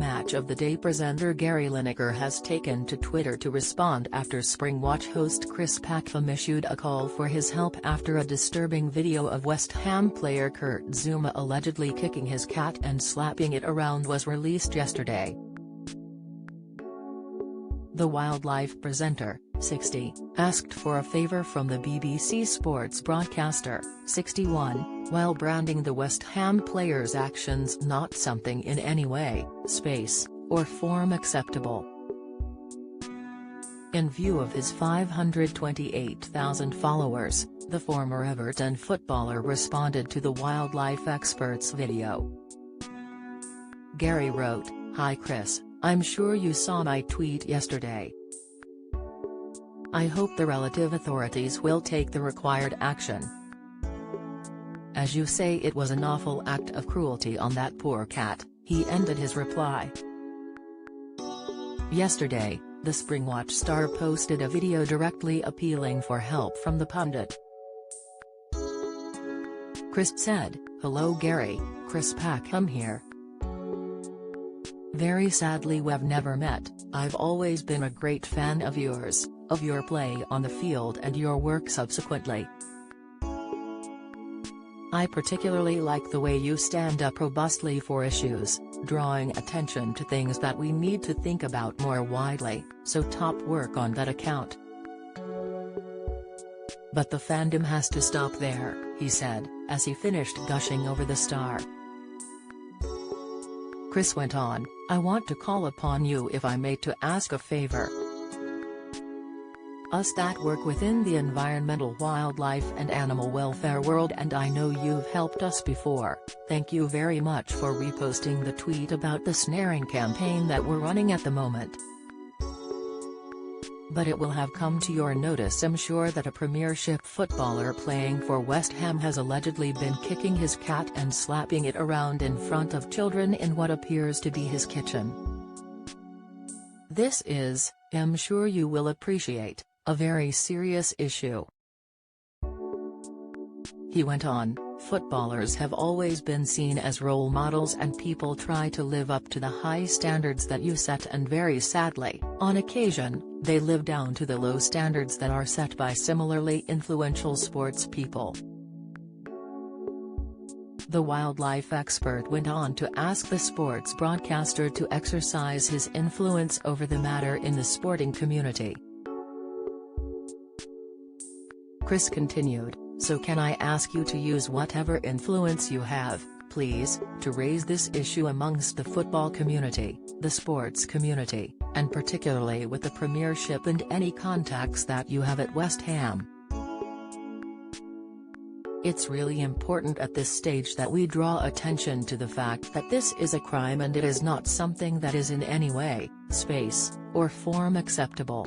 Match of the Day presenter Gary Lineker has taken to Twitter to respond after Springwatch host Chris Packham issued a call for his help after a disturbing video of West Ham player Kurt Zouma allegedly kicking his cat and slapping it around was released yesterday. The wildlife presenter, 60, asked for a favour from the BBC Sports broadcaster, 61, while branding the West Ham player's actions not something in any way, space, or form acceptable. In view of his 528,000 followers, the former Everton footballer responded to the wildlife expert's video. Gary wrote, "Hi Chris, I'm sure you saw my tweet yesterday. I hope the relative authorities will take the required action. As you say, it was an awful act of cruelty on that poor cat," he ended his reply. Yesterday, the Springwatch star posted a video directly appealing for help from the pundit. Chris said, "Hello Gary, Chris Packham here. Very sadly we've never met. I've always been a great fan of yours, of your play on the field and your work subsequently. I particularly like the way you stand up robustly for issues, drawing attention to things that we need to think about more widely, so top work on that account. But the fandom has to stop there," he said, as he finished gushing over the star. Chris went on, "I want to call upon you, if I may, to ask a favor. Us that work within the environmental, wildlife and animal welfare world, and I know you've helped us before. Thank you very much for reposting the tweet about the snaring campaign that we're running at the moment. But it will have come to your notice, I'm sure, that a Premiership footballer playing for West Ham has allegedly been kicking his cat and slapping it around in front of children in what appears to be his kitchen. This is, I'm sure you will appreciate, a very serious issue." He went on, "Footballers have always been seen as role models and people try to live up to the high standards that you set, and very sadly, on occasion, they live down to the low standards that are set by similarly influential sports people." The wildlife expert went on to ask the sports broadcaster to exercise his influence over the matter in the sporting community. Chris continued, "So can I ask you to use whatever influence you have, please, to raise this issue amongst the football community, the sports community, and particularly with the Premiership and any contacts that you have at West Ham. It's really important at this stage that we draw attention to the fact that this is a crime and it is not something that is in any way, space, or form acceptable.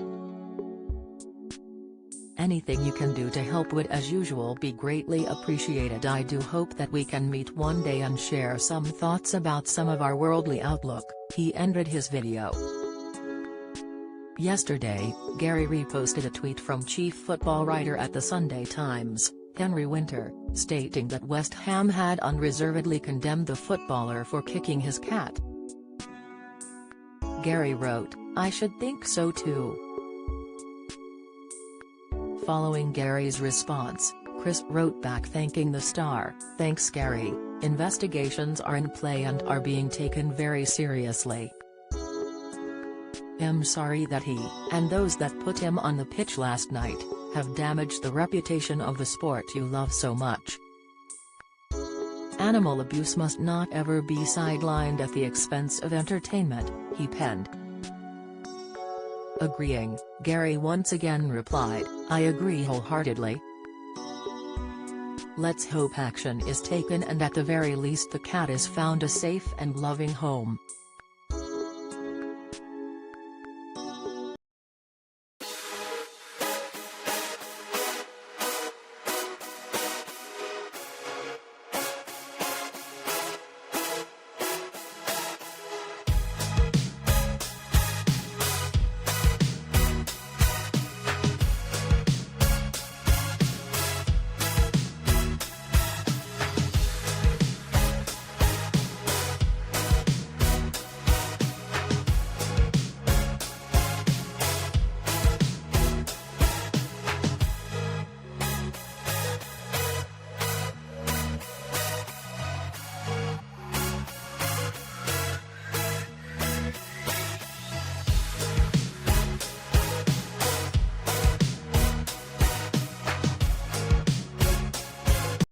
Anything you can do to help would as usual be greatly appreciated. I do hope that we can meet one day and share some thoughts about some of our worldly outlook," he ended his video. Yesterday, Gary reposted a tweet from chief football writer at the Sunday Times, Henry Winter, stating that West Ham had unreservedly condemned the footballer for kicking his cat. Gary wrote, "I should think so too." Following Gary's response, Chris wrote back thanking the star, "Thanks Gary, investigations are in play and are being taken very seriously. I'm sorry that he, and those that put him on the pitch last night, have damaged the reputation of the sport you love so much. Animal abuse must not ever be sidelined at the expense of entertainment," he penned. Agreeing, Gary once again replied, "I agree wholeheartedly. Let's hope action is taken and at the very least the cat is found a safe and loving home."